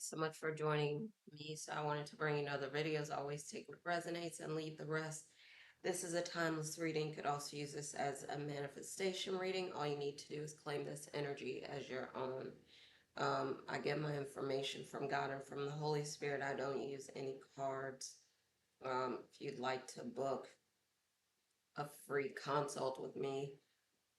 Thanks so much for joining me. So I wanted to bring you another video. As always, take what resonates and leave the rest. This is a timeless reading. You could also use this as a manifestation reading. All you need to do is claim this energy as your own. I get my information from God and from the Holy Spirit. I don't use any cards. If you'd like to book a free consult with me,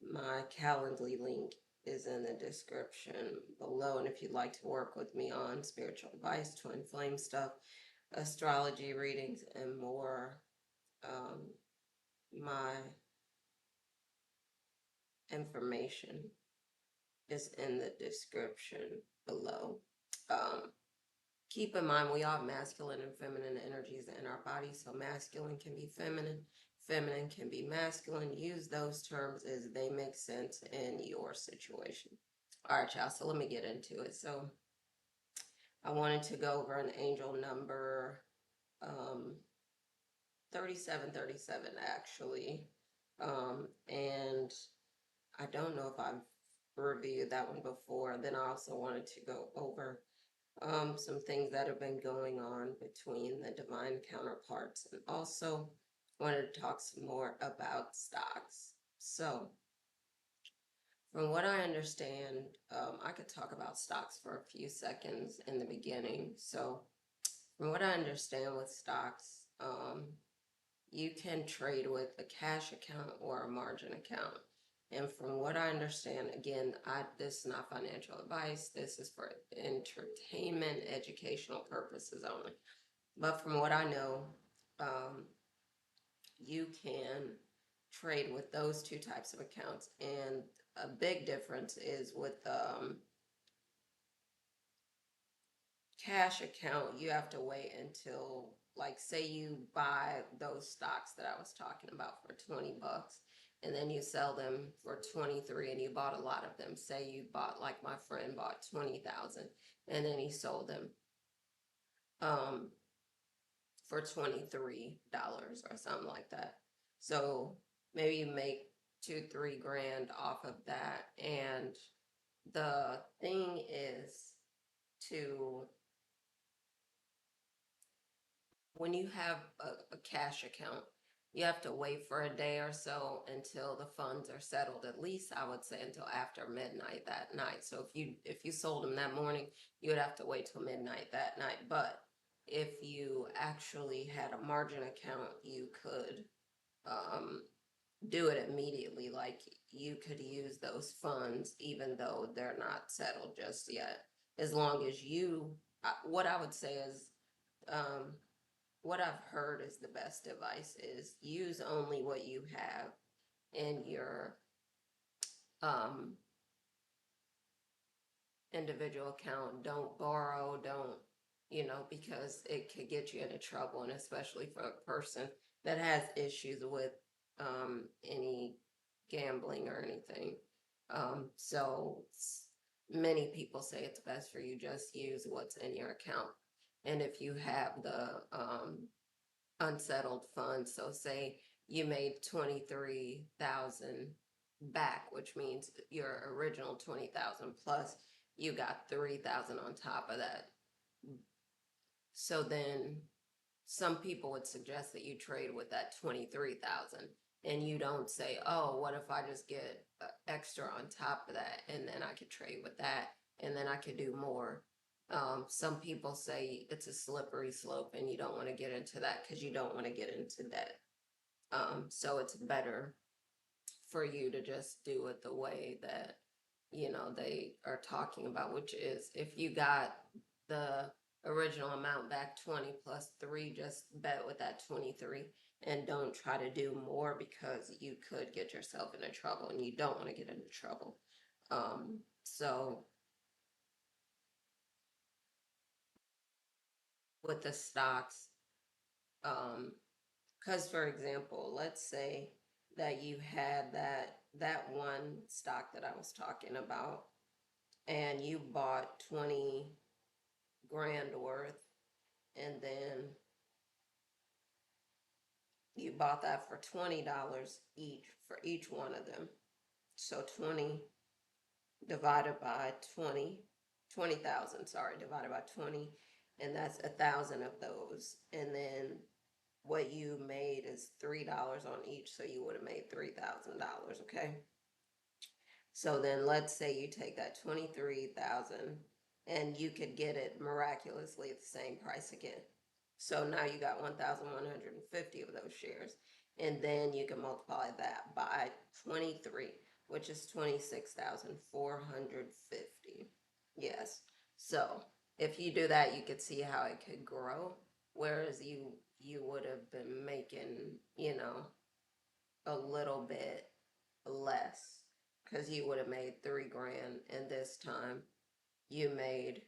my Calendly link is in the description below. And if you'd like to work with me on spiritual advice, twin flame stuff, astrology readings, and more, my information is in the description below. Um, Keep in mind, we all have masculine and feminine energies in our body. So masculine can be feminine, feminine can be masculine. Use those terms as they make sense in your situation. All right, y'all. So let me get into it. So I wanted to go over an angel number 3737, actually. And I don't know if I've reviewed that one before. Then I also wanted to go over some things that have been going on between the divine counterparts, and also wanted to talk some more about stocks. So, from what I understand, I could talk about stocks for a few seconds in the beginning. So, from what I understand with stocks, you can trade with a cash account or a margin account. And from what I understand, again, this is not financial advice. This is for entertainment, educational purposes only. But from what I know, um, you can trade with those two types of accounts. And a big difference is with cash account, you have to wait until, like, say you buy those stocks that I was talking about for 20 bucks, and then you sell them for 23, and you bought a lot of them. Say you bought, like my friend bought 20,000, and then he sold them um for $23 or something like that. So maybe you make 2-3 grand off of that. And the thing is, to when you have a cash account, you have to wait for a day or so until the funds are settled. At least I would say until after midnight that night. So if you sold them that morning, you would have to wait till midnight that night. But if you actually had a margin account, you could um, do it immediately. Like, you could use those funds even though they're not settled just yet. As long as what I would say is, um, what I've heard is the best advice is use only what you have in your um, individual account. Don't borrow, don't, because it could get you into trouble. And especially for a person that has issues with any gambling or anything. So many people say it's best for you just use what's in your account. And if you have the unsettled funds. So say you made 23,000 back, which means your original 20,000 plus you got 3,000 on top of that. So then some people would suggest that you trade with that 23,000, and you don't say, "Oh, what if I just get extra on top of that and then I could trade with that and then I could do more." Some people say it's a slippery slope and you don't want to get into that because you don't want to get into debt. So it's better for you to just do it the way that they are talking about, which is if you got the original amount back 20 plus 3, just bet with that 23 and don't try to do more because you could get yourself into trouble and you don't want to get into trouble. So with the stocks, because for example, let's say that you had that one stock that I was talking about, and you bought 20 grand worth, and then you bought that for $20 each for each one of them. So 20 divided by 20. 20,000, sorry, divided by 20, and that's 1,000 of those. And then what you made is $3 on each, so you would have made $3,000, okay? So then let's say you take that 23,000 and you could get it miraculously at the same price again. So now you got 1,150 of those shares. And then you can multiply that by 23, which is 26,450. Yes. So if you do that, you could see how it could grow. Whereas you would have been making, a little bit less because you would have made 3 grand, and this time you made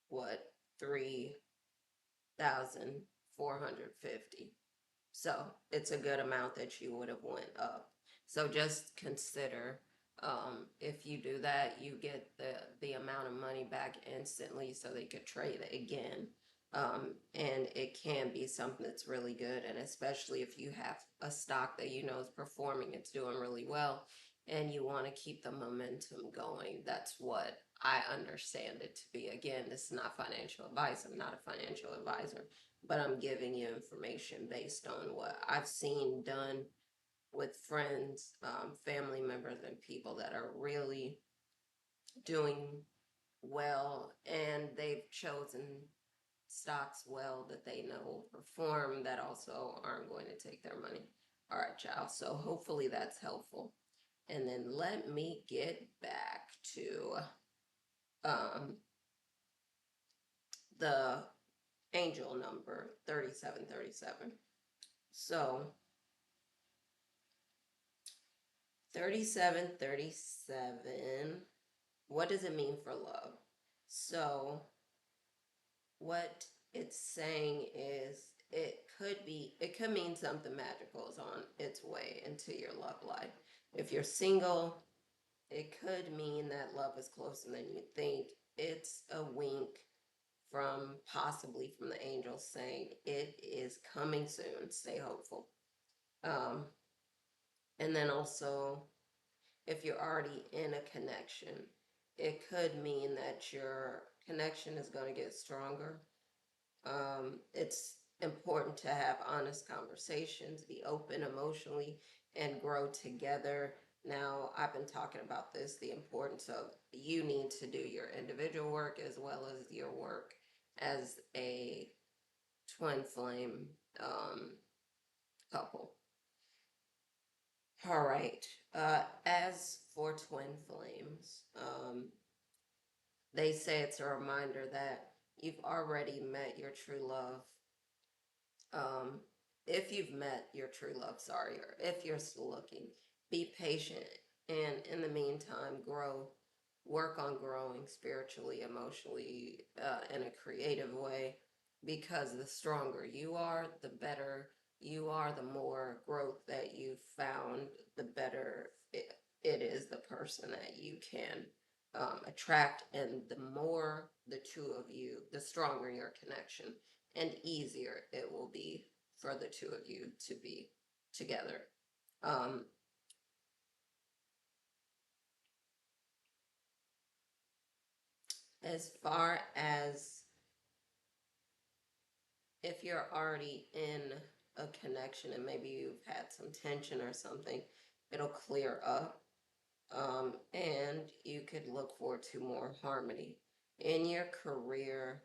what, 3,450. So it's a good amount that you would have went up. So just consider, if you do that, you get the amount of money back instantly, so they could trade it again. And it can be something that's really good, and especially if you have a stock that you know is performing, it's doing really well, and you want to keep the momentum going. That's what I understand it to be. Again, this is not financial advice. I'm not a financial advisor, but I'm giving you information based on what I've seen done with friends, family members, and people that are really doing well, and they've chosen stocks well that they know will perform, that also aren't going to take their money. All right, child. So hopefully that's helpful. And then let me get back to um, the angel number 3737. So 3737, what does it mean for love? So what it's saying is it could mean something magical is on its way into your love life. If you're single, it could mean that love is closer than you think. It's a wink from possibly from the angels saying it is coming soon. Stay hopeful. Um, and then also, if you're already in a connection, it could mean that your connection is going to get stronger. It's important to have honest conversations, be open emotionally, and grow together. Now, I've been talking about this, the importance of you need to do your individual work as well as your work as a twin flame couple. All right. As for twin flames, they say it's a reminder that you've already met your true love. Um, if you've met your true love, sorry, or if you're still looking, be patient, and in the meantime, work on growing spiritually, emotionally, in a creative way, because the stronger you are, the better you are, the more growth that you've found, the better it is the person that you can attract, and the more the two of you, the stronger your connection and easier it will be for the two of you to be together. Um, as far as if you're already in a connection and maybe you've had some tension or something, it'll clear up. And you could look forward to more harmony in your career.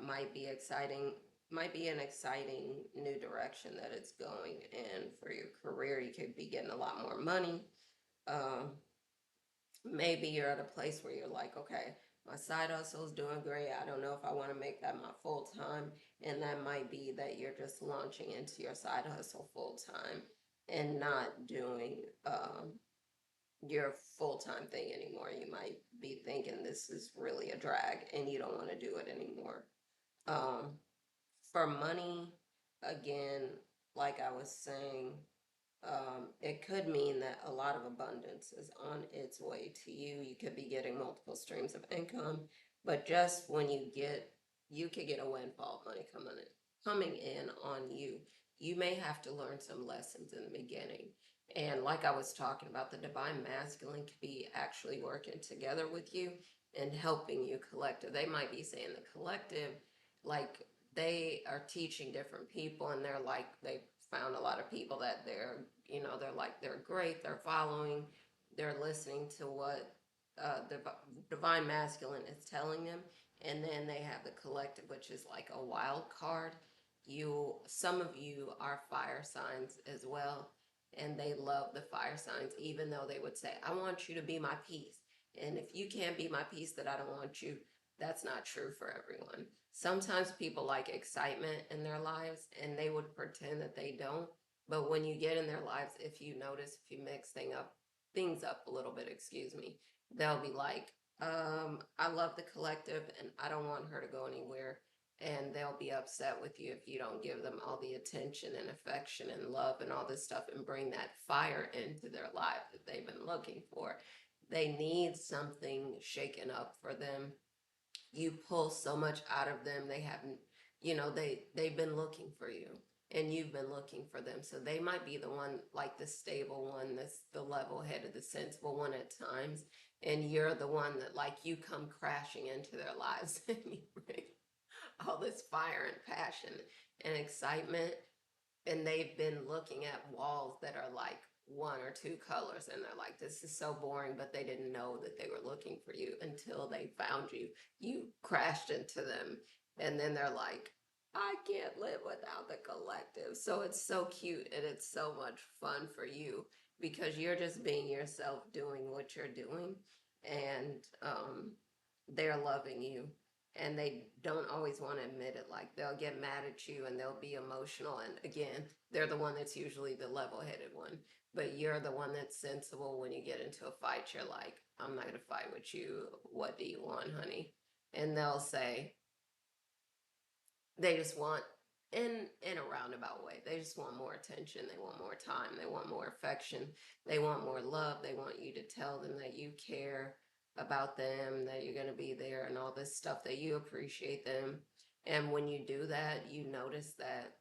Might be exciting, might be an exciting new direction that it's going in for your career. You could be getting a lot more money. Um, Maybe you're at a place where you're like, okay, my side hustle is doing great. I don't know if I want to make that my full time. And that might be that you're just launching into your side hustle full time and not doing your full time thing anymore. You might be thinking this is really a drag and you don't want to do it anymore. Um, for money, again, like I was saying, it could mean that a lot of abundance is on its way to you. You could be getting multiple streams of income, but just when you could get a windfall money coming in on you. You may have to learn some lessons in the beginning, And like I was talking about, the divine masculine could be actually working together with you and helping you collective. They might be saying the collective, like they are teaching different people, and they're like, they found a lot of people that they're like, they're great, they're following, they're listening to what the divine masculine is telling them. And then they have the collective, which is like a wild card. Some of you are fire signs as well, and they love the fire signs, even though they would say, I want you to be my peace. And if you can't be my peace, that I don't want you. That's not true for everyone. Sometimes people like excitement in their lives and they would pretend that they don't. But when you get in their lives, if you notice, if you mix things up a little bit, excuse me, they'll be like, I love the collective and I don't want her to go anywhere, and they'll be upset with you if you don't give them all the attention and affection and love and all this stuff and bring that fire into their life that they've been looking for. They need something shaken up for them. You pull so much out of them. They haven't, they've been looking for you and you've been looking for them. So they might be the one, like the stable one, that's the level headed, the sensible one at times. And you're the one that, like, you come crashing into their lives and you bring all this fire and passion and excitement. And they've been looking at walls that are like one or two colors, and they're like, this is so boring, but they didn't know that they were looking for you until they found you. You crashed into them, and then they're like, I can't live without the collective. So it's so cute and it's so much fun for you because you're just being yourself, doing what you're doing, and they're loving you, and they don't always want to admit it. Like, they'll get mad at you and they'll be emotional, and again, they're the one that's usually the level-headed one, but you're the one that's sensible. When you get into a fight, you're like, I'm not going to fight with you. What do you want, honey? And they'll say, they just want, in a roundabout way, they just want more attention, they want more time, they want more affection, they want more love, they want you to tell them that you care about them, that you're going to be there and all this stuff, that you appreciate them. And when you do that, you notice that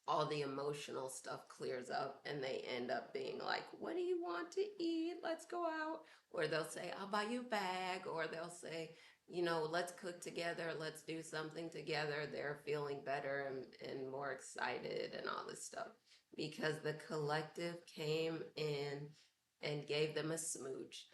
all the emotional stuff clears up, and they end up being like, what do you want to eat? Let's go out. Or they'll say, I'll buy you a bag. Or they'll say, let's cook together. Let's do something together. They're feeling better and more excited and all this stuff because the collective came in and gave them a smooch.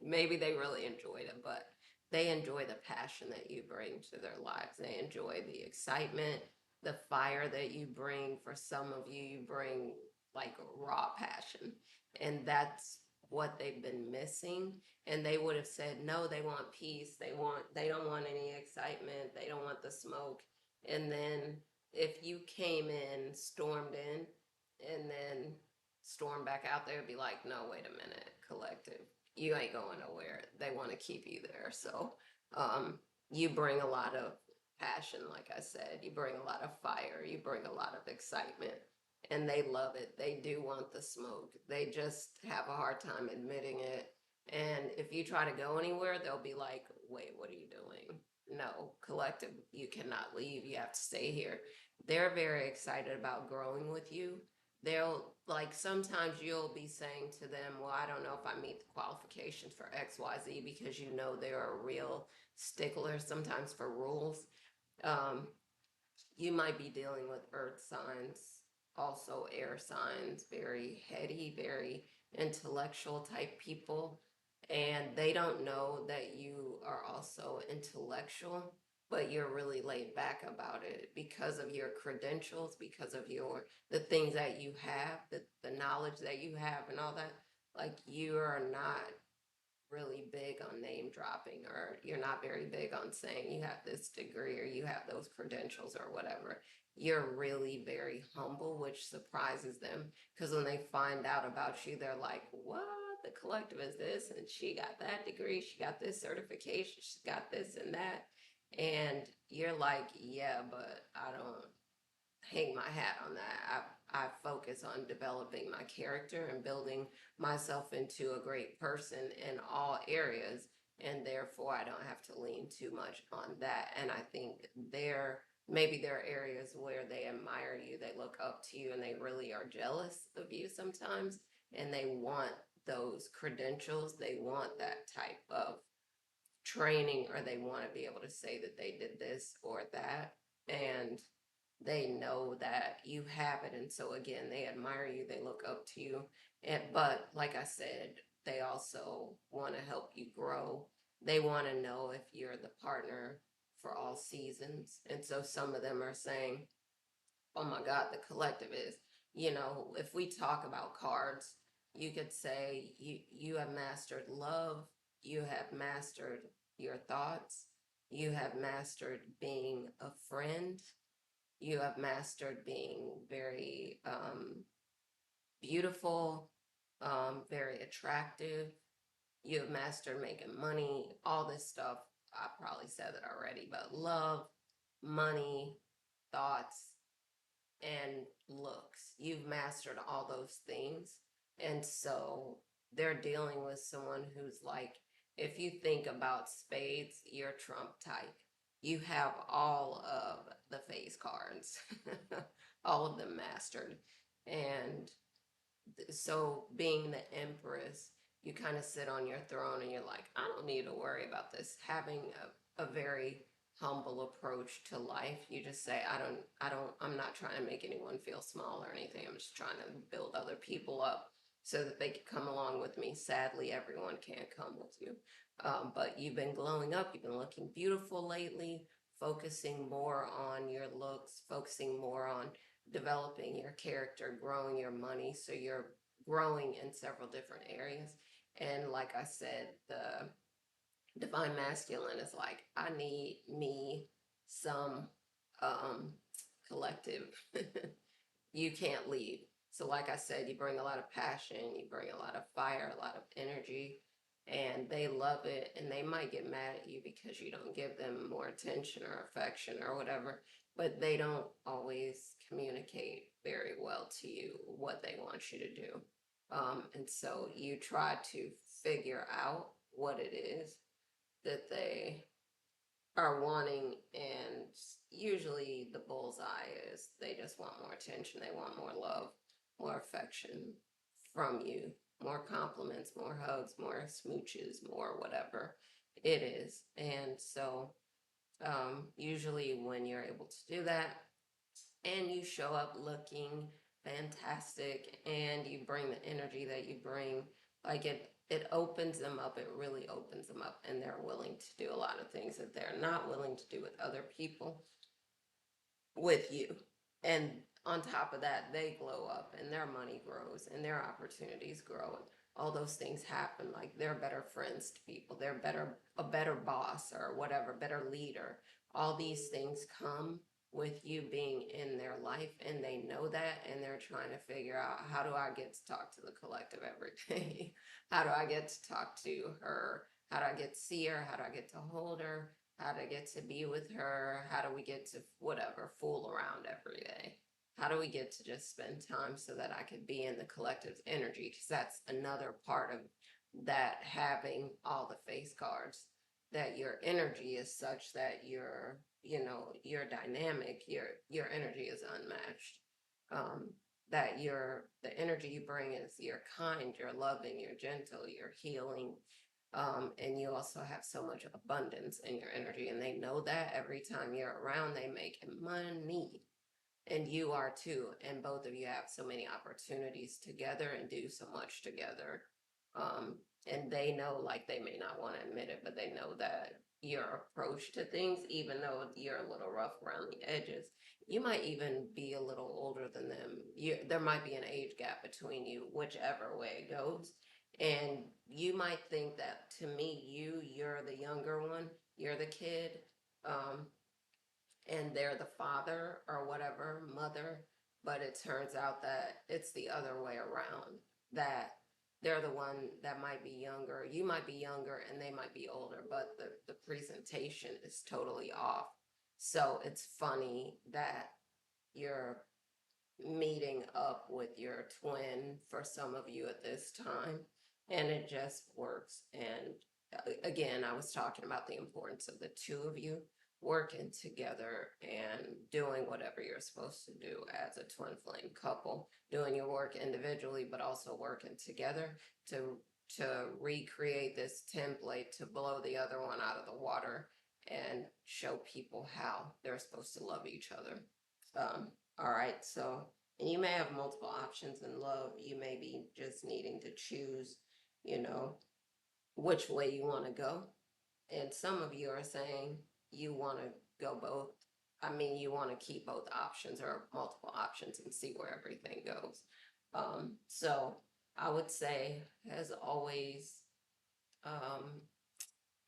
Maybe they really enjoyed it, but they enjoy the passion that you bring to their lives. They enjoy the excitement, the fire that you bring. For some of you, you bring like raw passion, and that's what they've been missing. And they would have said no, they want peace, they don't want any excitement, they don't want the smoke. And then if you came in, stormed in, and then stormed back out there, be like, no, wait a minute, collective, you ain't going nowhere. They want to keep you there. So um you bring a lot of passion. Like I said, you bring a lot of fire, you bring a lot of excitement, and they love it. They do want the smoke. They just have a hard time admitting it. And if you try to go anywhere, they'll be like, wait, what are you doing? No, collective, you cannot leave. You have to stay here. They're very excited about growing with you. They'll, like, sometimes you'll be saying to them, well, I don't know if I meet the qualifications for XYZ, because they're a real stickler sometimes for rules. um, you might be dealing with earth signs, also air signs, very heady, very intellectual type people. And they don't know that you are also intellectual, but you're really laid back about it because of your credentials, because of the things that you have, the knowledge that you have and all that. Like, you are not really big on name dropping, or you're not very big on saying you have this degree or you have those credentials or whatever. You're really very humble, which surprises them, because when they find out about you, they're like, what? The collective is this, and she got that degree, she got this certification, she's got this and that. And you're like, yeah, but I don't hang my hat on that. I focus on developing my character and building myself into a great person in all areas, and therefore I don't have to lean too much on that. And I think they're maybe there are areas where they admire you, they look up to you, and they really are jealous of you sometimes, and they want those credentials, they want that type of training, or they want to be able to say that they did this or that, and they know that you have it, and so again, they admire you, they look up to you, and but like I said, they also want to help you grow. They want to know if you're the partner for all seasons, and so some of them are saying, oh my God, the collective is, if we talk about cards, you could say you have mastered love, you have mastered your thoughts, you have mastered being a friend, you have mastered being very beautiful, very attractive, you have mastered making money, all this stuff. I probably said it already, but love, money, thoughts, and looks. You've mastered all those things. And so they're dealing with someone who's like, if you think about spades, you're Trump type. You have all of the face cards, all of them mastered. And so being the empress, you kind of sit on your throne and you're like, I don't need to worry about this. Having a very humble approach to life. You just say, I'm not trying to make anyone feel small or anything. I'm just trying to build other people up so that they can come along with me. Sadly, everyone can't come with you. But you've been glowing up. You've been looking beautiful lately, focusing more on your looks, focusing more on developing your character, growing your money. So you're growing in several different areas. And like I said, the divine masculine is like, I need me some um, collective. You can't leave. So, like I said, you bring a lot of passion, you bring a lot of fire, a lot of energy, and they love it. And they might get mad at you because you don't give them more attention or affection or whatever, but they don't always communicate very well to you what they want you to do. And so you try to figure out what it is that they are wanting, and usually the bullseye is they just want more attention, they want more love, more affection from you, more compliments, more hugs, more smooches, more whatever it is. And so usually when you're able to do that and you show up looking fantastic and you bring the energy that you bring, like it opens them up. It really opens them up, and they're willing to do a lot of things that they're not willing to do with other people, with you. And on top of that, they glow up and their money grows and their opportunities grow, and all those things happen. Like they're better friends to people, they're a better boss or whatever, better leader. All these things come with you being in their life, and they know that, and they're trying to figure out, how do I get to talk to the collective every day? How do I get to talk to her? How do I get to see her? How do I get to hold her? How to get to be with her, how do we get to whatever, fool around every day? How do we get to just spend time so that I could be in the collective's energy? Because that's another part of that, having all the face cards, that your energy is such that you're dynamic, your energy is unmatched. Um, that the energy you bring is, you're kind, you're loving, you're gentle, you're healing, and you also have so much abundance in your energy, and they know that every time you're around, they make money. And you are too. And both of you have so many opportunities together and do so much together. Um, and they know, like, they may not want to admit it, but they know that your approach to things, even though you're a little rough around the edges, you might even be a little older than them. There might be an age gap between you, whichever way it goes. And you might think that to meet you, you're the younger one, you're the kid. Um, and they're the father or whatever, mother, but it turns out that it's the other way around, that they're the one that might be younger. You might be younger and they might be older, but the presentation is totally off. So it's funny that you're meeting up with your twin for some of you at this time, and it just works. And again, I was talking about the importance of the two of you. working together and doing whatever you're supposed to do as a twin flame couple, doing your work individually, but also working together to recreate this template to blow the other one out of the water and show people how they're supposed to love each other. All right, so, and you may have multiple options in love. You may be just needing to choose, you know, which way you want to go. And some of you are saying you want to go both. I mean, you want to keep both options or multiple options and see where everything goes. So I would say, as always, um,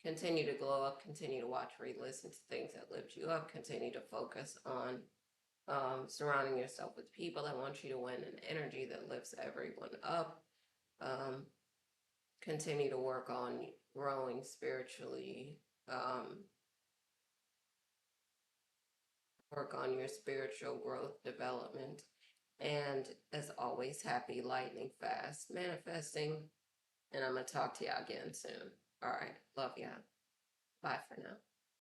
continue to glow up, continue to watch, read, listen to things that lift you up, continue to focus on surrounding yourself with people that want you to win, an energy that lifts everyone up. Um, Continue to work on growing spiritually, um, work on your spiritual growth development. And as always, happy lightning fast manifesting. And I'm going to talk to y'all again soon. All right. Love y'all. Bye for now.